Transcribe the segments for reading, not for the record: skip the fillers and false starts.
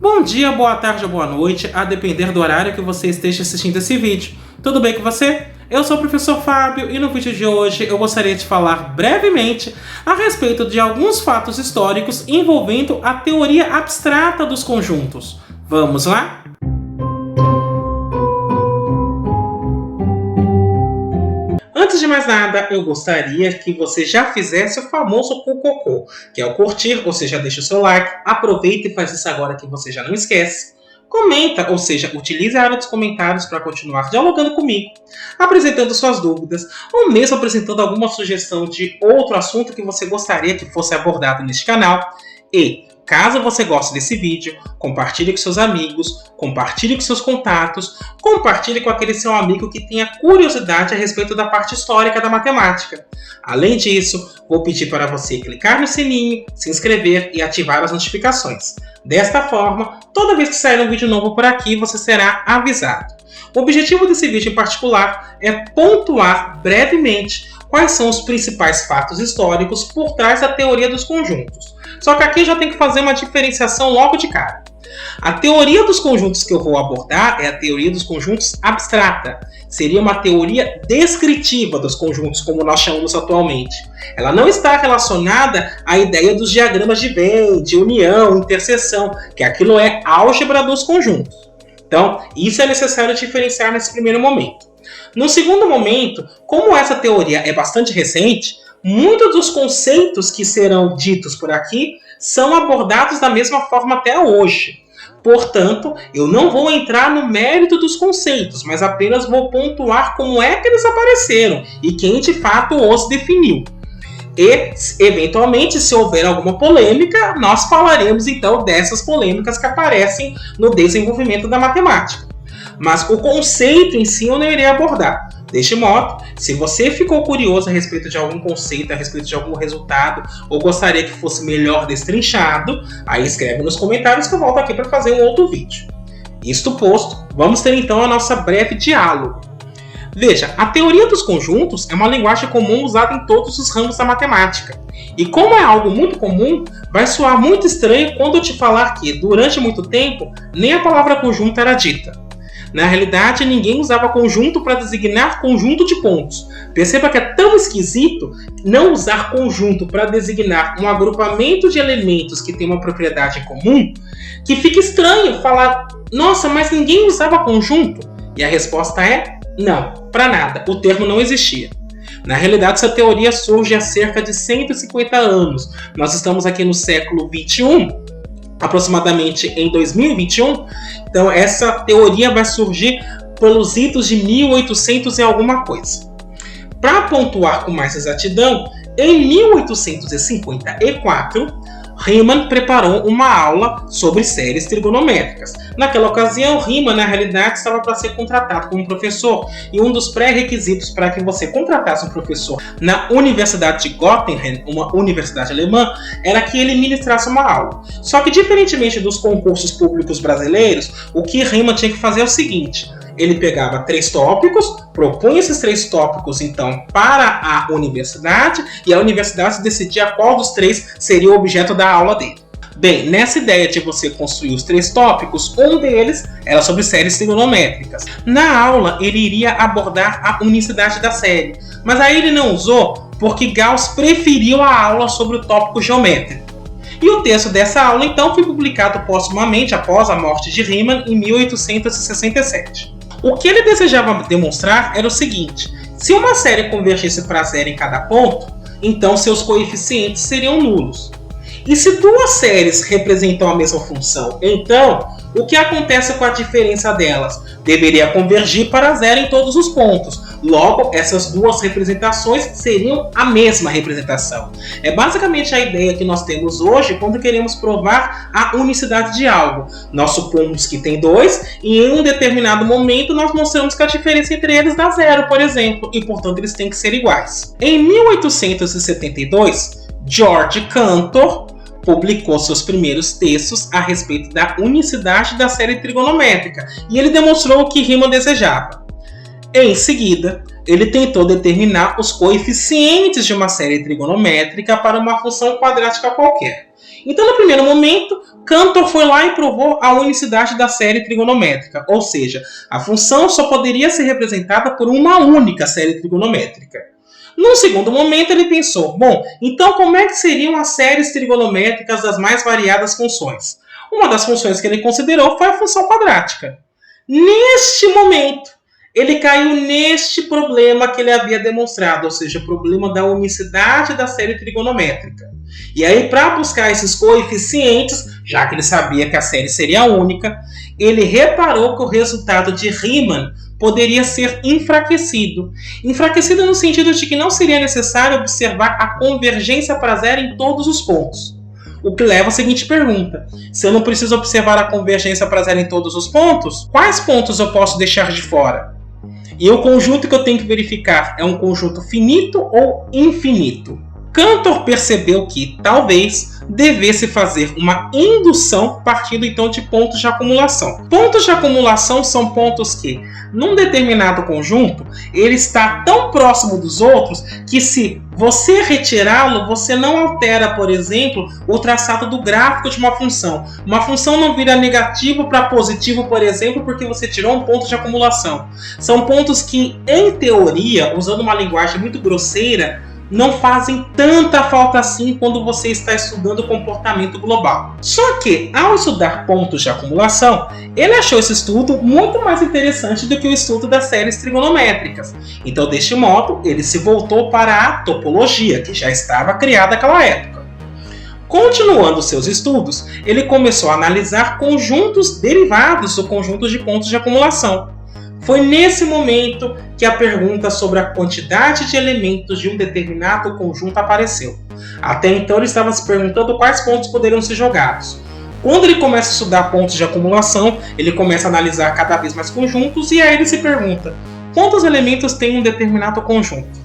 Bom dia, boa tarde ou boa noite, a depender do horário que você esteja assistindo esse vídeo. Tudo bem com você? Eu sou o professor Fábio e no vídeo de hoje eu gostaria de falar brevemente a respeito de alguns fatos históricos envolvendo a teoria abstrata dos conjuntos. Vamos lá? Antes de mais nada, eu gostaria que você já fizesse o famoso cocô, que é o curtir, ou seja, deixa o seu like, aproveita e faz isso agora que você já não esquece. Comenta, ou seja, utilize a área dos comentários para continuar dialogando comigo, apresentando suas dúvidas, ou mesmo apresentando alguma sugestão de outro assunto que você gostaria que fosse abordado neste canal. E, caso você goste desse vídeo, compartilhe com seus amigos, compartilhe com seus contatos, compartilhe com aquele seu amigo que tenha curiosidade a respeito da parte histórica da matemática. Além disso, vou pedir para você clicar no sininho, se inscrever e ativar as notificações. Desta forma, toda vez que sair um vídeo novo por aqui, você será avisado. O objetivo desse vídeo em particular é pontuar brevemente quais são os principais fatos históricos por trás da teoria dos conjuntos. Só que aqui eu já tenho que fazer uma diferenciação logo de cara. A teoria dos conjuntos que eu vou abordar é a teoria dos conjuntos abstrata. Seria uma teoria descritiva dos conjuntos, como nós chamamos atualmente. Ela não está relacionada à ideia dos diagramas de Venn, de união, interseção, que aquilo é álgebra dos conjuntos. Então, isso é necessário diferenciar nesse primeiro momento. No segundo momento, como essa teoria é bastante recente, muitos dos conceitos que serão ditos por aqui são abordados da mesma forma até hoje. Portanto, eu não vou entrar no mérito dos conceitos, mas apenas vou pontuar como é que eles apareceram e quem de fato os definiu. E, eventualmente, se houver alguma polêmica, nós falaremos então dessas polêmicas que aparecem no desenvolvimento da matemática. Mas o conceito em si eu não irei abordar. Deste modo, se você ficou curioso a respeito de algum conceito, a respeito de algum resultado, ou gostaria que fosse melhor destrinchado, aí escreve nos comentários que eu volto aqui para fazer um outro vídeo. Isto posto, vamos ter então a nossa breve diálogo. Veja, a teoria dos conjuntos é uma linguagem comum usada em todos os ramos da matemática. E como é algo muito comum, vai soar muito estranho quando eu te falar que, durante muito tempo, nem a palavra conjunto era dita. Na realidade, ninguém usava conjunto para designar conjunto de pontos. Perceba que é tão esquisito não usar conjunto para designar um agrupamento de elementos que tem uma propriedade em comum, que fica estranho falar, nossa, mas ninguém usava conjunto? E a resposta é não, para nada, o termo não existia. Na realidade, essa teoria surge há cerca de 150 anos. Nós estamos aqui no século XXI, aproximadamente em 2021, então essa teoria vai surgir pelos idos de 1800 e alguma coisa. Para pontuar com mais exatidão, em 1854, Riemann preparou uma aula sobre séries trigonométricas. Naquela ocasião, Riemann, na realidade, estava para ser contratado como professor, e um dos pré-requisitos para que você contratasse um professor na Universidade de Göttingen, uma universidade alemã, era que ele ministrasse uma aula. Só que, diferentemente dos concursos públicos brasileiros, o que Riemann tinha que fazer é o seguinte: ele pegava 3 tópicos, propunha esses 3 tópicos, então, para a universidade, e a universidade decidia qual dos 3 seria o objeto da aula dele. Bem, nessa ideia de você construir os 3 tópicos, um deles era sobre séries trigonométricas. Na aula, ele iria abordar a unicidade da série, mas aí ele não usou porque Gauss preferiu a aula sobre o tópico geométrico. E o texto dessa aula, então, foi publicado póstumamente após a morte de Riemann em 1867. O que ele desejava demonstrar era o seguinte: se uma série convergisse para zero em cada ponto, então seus coeficientes seriam nulos. E se duas séries representam a mesma função, então o que acontece com a diferença delas? Deveria convergir para zero em todos os pontos. Logo, essas duas representações seriam a mesma representação. É basicamente a ideia que nós temos hoje quando queremos provar a unicidade de algo. Nós supomos que tem 2 e em um determinado momento nós mostramos que a diferença entre eles dá zero, por exemplo, e portanto eles têm que ser iguais. Em 1872, George Cantor publicou seus primeiros textos a respeito da unicidade da série trigonométrica e ele demonstrou o que Riemann desejava. Em seguida, ele tentou determinar os coeficientes de uma série trigonométrica para uma função quadrática qualquer. Então, no primeiro momento, Cantor foi lá e provou a unicidade da série trigonométrica, ou seja, a função só poderia ser representada por uma única série trigonométrica. Num segundo momento, ele pensou, bom, então como é que seriam as séries trigonométricas das mais variadas funções? Uma das funções que ele considerou foi a função quadrática. Neste momento, ele caiu neste problema que ele havia demonstrado, ou seja, o problema da unicidade da série trigonométrica. E aí, para buscar esses coeficientes, já que ele sabia que a série seria única, ele reparou que o resultado de Riemann poderia ser enfraquecido. Enfraquecido no sentido de que não seria necessário observar a convergência para zero em todos os pontos. O que leva à seguinte pergunta: se eu não preciso observar a convergência para zero em todos os pontos, quais pontos eu posso deixar de fora? E o conjunto que eu tenho que verificar é um conjunto finito ou infinito? Cantor percebeu que, talvez, devesse fazer uma indução partindo então de pontos de acumulação. Pontos de acumulação são pontos que, num determinado conjunto, ele está tão próximo dos outros que, se você retirá-lo, você não altera, por exemplo, o traçado do gráfico de uma função. Uma função não vira negativo para positivo, por exemplo, porque você tirou um ponto de acumulação. São pontos que, em teoria, usando uma linguagem muito grosseira, não fazem tanta falta assim quando você está estudando o comportamento global. Só que, ao estudar pontos de acumulação, ele achou esse estudo muito mais interessante do que o estudo das séries trigonométricas. Então, deste modo, ele se voltou para a topologia, que já estava criada naquela época. Continuando seus estudos, ele começou a analisar conjuntos derivados do conjunto de pontos de acumulação. Foi nesse momento que a pergunta sobre a quantidade de elementos de um determinado conjunto apareceu. Até então ele estava se perguntando quais pontos poderiam ser jogados. Quando ele começa a estudar pontos de acumulação, ele começa a analisar cada vez mais conjuntos e aí ele se pergunta: quantos elementos tem um determinado conjunto?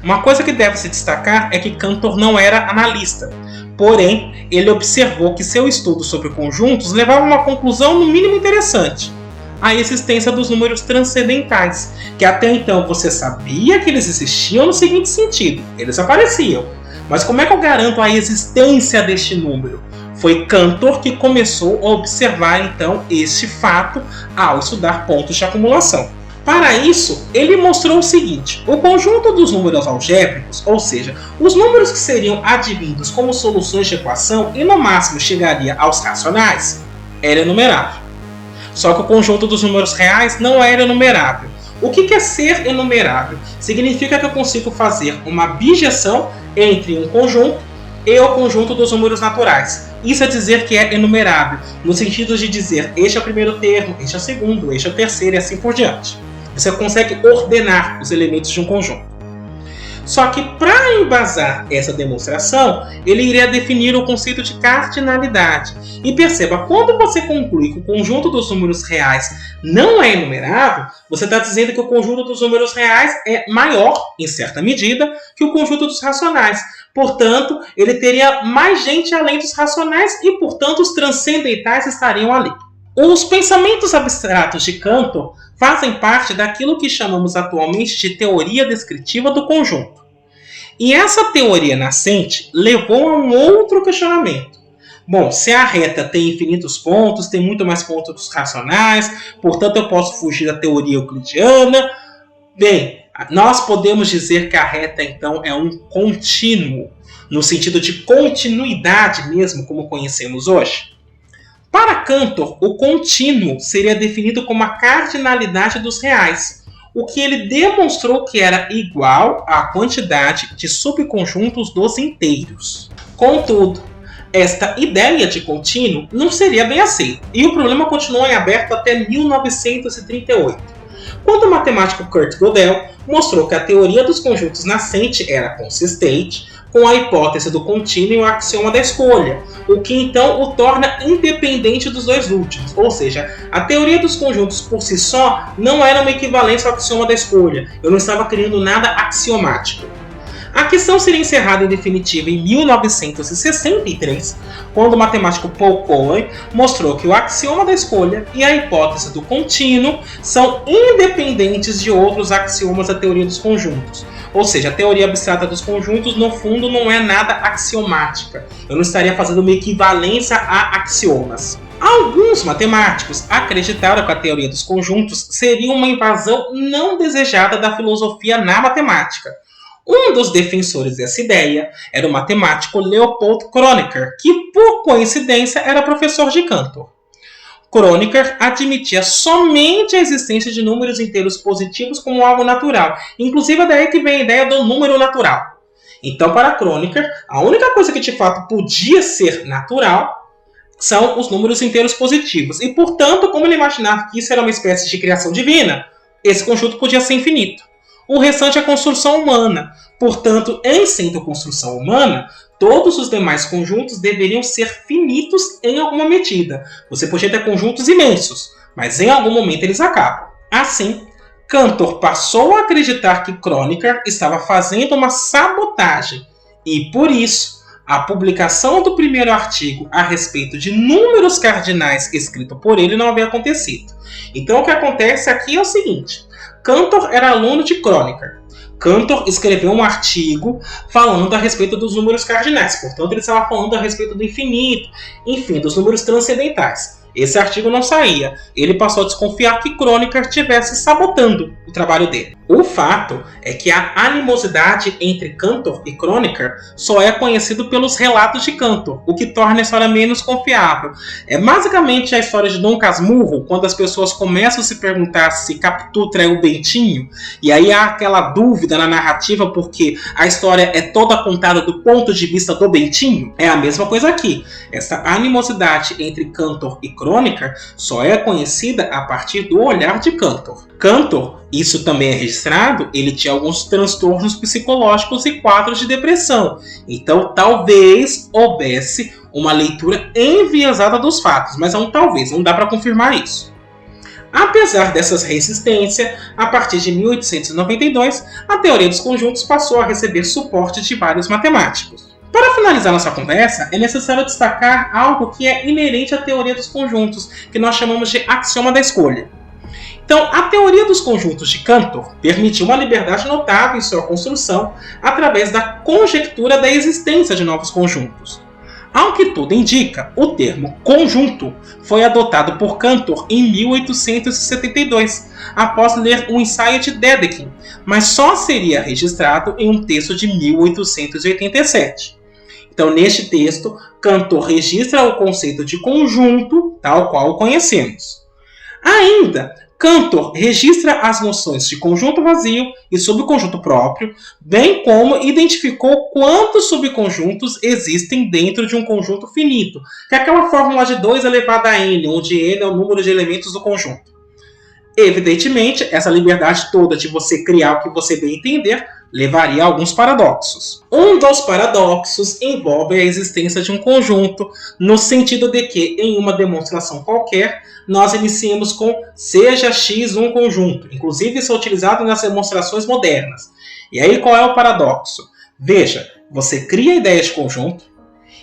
Uma coisa que deve se destacar é que Cantor não era analista. Porém, ele observou que seu estudo sobre conjuntos levava a uma conclusão no mínimo interessante: a existência dos números transcendentais, que até então você sabia que eles existiam no seguinte sentido: eles apareciam. Mas como é que eu garanto a existência deste número? Foi Cantor que começou a observar então este fato ao estudar pontos de acumulação. Para isso, ele mostrou o seguinte: o conjunto dos números algébricos, ou seja, os números que seriam advindos como soluções de equação e no máximo chegaria aos racionais, era enumerável. Só que o conjunto dos números reais não era enumerável. O que é ser enumerável? Significa que eu consigo fazer uma bijeção entre um conjunto e o conjunto dos números naturais. Isso é dizer que é enumerável, no sentido de dizer este é o primeiro termo, este é o segundo, este é o terceiro e assim por diante. Você consegue ordenar os elementos de um conjunto. Só que, para embasar essa demonstração, ele iria definir o conceito de cardinalidade. E perceba, quando você conclui que o conjunto dos números reais não é enumerável, você está dizendo que o conjunto dos números reais é maior, em certa medida, que o conjunto dos racionais. Portanto, ele teria mais gente além dos racionais e, portanto, os transcendentais estariam ali. Os pensamentos abstratos de Cantor fazem parte daquilo que chamamos atualmente de teoria descritiva do conjunto. E essa teoria nascente levou a um outro questionamento. Bom, se a reta tem infinitos pontos, tem muito mais pontos racionais, portanto eu posso fugir da teoria euclidiana. Bem, nós podemos dizer que a reta então é um contínuo, no sentido de continuidade mesmo, como conhecemos hoje. Para Cantor, o contínuo seria definido como a cardinalidade dos reais, o que ele demonstrou que era igual à quantidade de subconjuntos dos inteiros. Contudo, esta ideia de contínuo não seria bem aceita, e o problema continuou em aberto até 1938, quando o matemático Kurt Gödel mostrou que a teoria dos conjuntos nascente era consistente com a hipótese do contínuo e o axioma da escolha, o que então o torna independente dos dois últimos. Ou seja, a teoria dos conjuntos por si só não era uma equivalência ao axioma da escolha. Eu não estava criando nada axiomático. A questão seria encerrada em definitiva em 1963, quando o matemático Paul Cohen mostrou que o axioma da escolha e a hipótese do contínuo são independentes de outros axiomas da teoria dos conjuntos. Ou seja, a teoria abstrata dos conjuntos, no fundo, não é nada axiomática. Eu não estaria fazendo uma equivalência a axiomas. Alguns matemáticos acreditaram que a teoria dos conjuntos seria uma invasão não desejada da filosofia na matemática. Um dos defensores dessa ideia era o matemático Leopold Kronecker, que, por coincidência, era professor de Cantor. Kronecker admitia somente a existência de números inteiros positivos como algo natural. Inclusive, é daí que vem a ideia do número natural. Então, para Kronecker, a única coisa que de fato podia ser natural são os números inteiros positivos. E, portanto, como ele imaginava que isso era uma espécie de criação divina, esse conjunto podia ser infinito. O restante é a construção humana. Portanto, em sendo construção humana, todos os demais conjuntos deveriam ser finitos em alguma medida. Você podia ter conjuntos imensos, mas em algum momento eles acabam. Assim, Cantor passou a acreditar que Kronecker estava fazendo uma sabotagem e, por isso, a publicação do primeiro artigo a respeito de números cardinais escrito por ele não havia acontecido. Então, o que acontece aqui é o seguinte: Cantor era aluno de Kronecker. Cantor escreveu um artigo falando a respeito dos números cardinais. Portanto, ele estava falando a respeito do infinito, enfim, dos números transcendentais. Esse artigo não saía. Ele passou a desconfiar que Kronecker estivesse sabotando o trabalho dele. O fato é que a animosidade entre Cantor e Kronecker só é conhecido pelos relatos de Cantor, o que torna a história menos confiável. É basicamente a história de Dom Casmurro, quando as pessoas começam a se perguntar se Capitu traiu Bentinho, e aí há aquela dúvida na narrativa porque a história é toda contada do ponto de vista do Bentinho. É a mesma coisa aqui. Essa animosidade entre Cantor e Kronecker só é conhecida a partir do olhar de Cantor. Cantor, isso também é registrado, ele tinha alguns transtornos psicológicos e quadros de depressão. Então, talvez houvesse uma leitura enviesada dos fatos, mas é um talvez, não dá para confirmar isso. Apesar dessas resistências, a partir de 1892, a teoria dos conjuntos passou a receber suporte de vários matemáticos. Para finalizar nossa conversa, é necessário destacar algo que é inerente à teoria dos conjuntos, que nós chamamos de axioma da escolha. Então, a teoria dos conjuntos de Cantor permitiu uma liberdade notável em sua construção através da conjectura da existência de novos conjuntos. Ao que tudo indica, o termo conjunto foi adotado por Cantor em 1872, após ler um ensaio de Dedekind, mas só seria registrado em um texto de 1887. Então, neste texto, Cantor registra o conceito de conjunto, tal qual o conhecemos. Ainda, Cantor registra as noções de conjunto vazio e subconjunto próprio, bem como identificou quantos subconjuntos existem dentro de um conjunto finito, que é aquela fórmula de 2 elevado a n, onde n é o número de elementos do conjunto. Evidentemente, essa liberdade toda de você criar o que você bem entender levaria a alguns paradoxos. Um dos paradoxos envolve a existência de um conjunto, no sentido de que, em uma demonstração qualquer, nós iniciamos com seja x um conjunto. Inclusive, isso é utilizado nas demonstrações modernas. E aí, qual é o paradoxo? Veja, você cria a ideia de conjunto,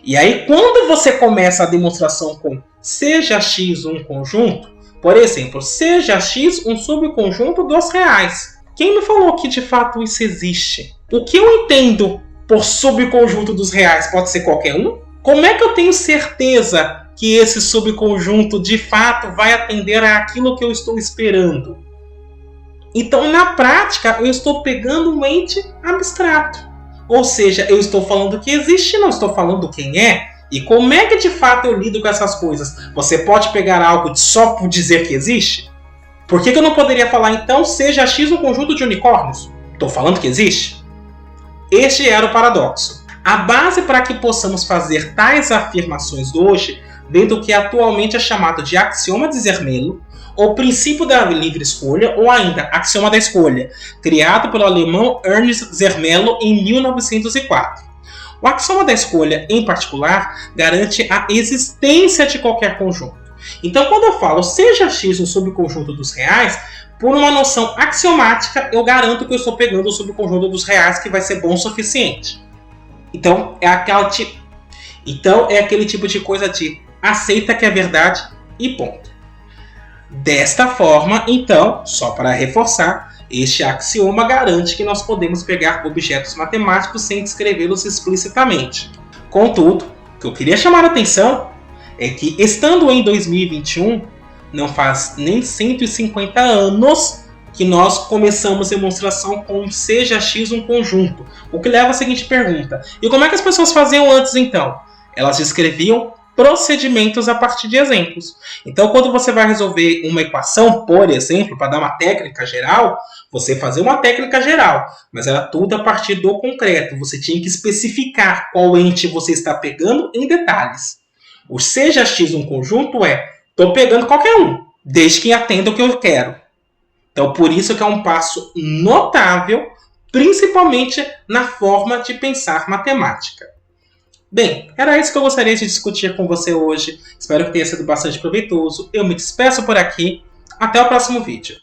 e aí, quando você começa a demonstração com seja x um conjunto, por exemplo, seja x um subconjunto dos reais. Quem me falou que de fato isso existe? O que eu entendo por subconjunto dos reais pode ser qualquer um? Como é que eu tenho certeza que esse subconjunto de fato vai atender àquilo que eu estou esperando? Então, na prática, eu estou pegando um ente abstrato. Ou seja, eu estou falando que existe, não estou falando quem é. E como é que de fato eu lido com essas coisas? Você pode pegar algo só por dizer que existe? Por que eu não poderia falar então seja x um conjunto de unicórnios? Estou falando que existe? Este era o paradoxo. A base para que possamos fazer tais afirmações hoje vem do que atualmente é chamado de axioma de Zermelo, o princípio da livre escolha, ou ainda axioma da escolha, criado pelo alemão Ernst Zermelo em 1904. O axioma da escolha, em particular, garante a existência de qualquer conjunto. Então, quando eu falo seja x um subconjunto dos reais, por uma noção axiomática, eu garanto que eu estou pegando o subconjunto dos reais que vai ser bom o suficiente. Então, é aquele tipo de coisa de aceita que é verdade e ponto. Desta forma, então, só para reforçar, Este axioma garante que nós podemos pegar objetos matemáticos sem descrevê-los explicitamente. Contudo, o que eu queria chamar a atenção é que, estando em 2021, não faz nem 150 anos que nós começamos a demonstração com seja X um conjunto. O que leva à seguinte pergunta: e como é que as pessoas faziam antes então? Elas descreviam procedimentos a partir de exemplos. Então, quando você vai resolver uma equação, por exemplo, para dar uma técnica geral, você fazia uma técnica geral, mas era tudo a partir do concreto. Você tinha que especificar qual ente você está pegando em detalhes. O seja X um conjunto estou pegando qualquer um, desde que atenda o que eu quero. Então, por isso que é um passo notável, principalmente na forma de pensar matemática. Bem, era isso que eu gostaria de discutir com você hoje. Espero que tenha sido bastante proveitoso. Eu me despeço por aqui. Até o próximo vídeo.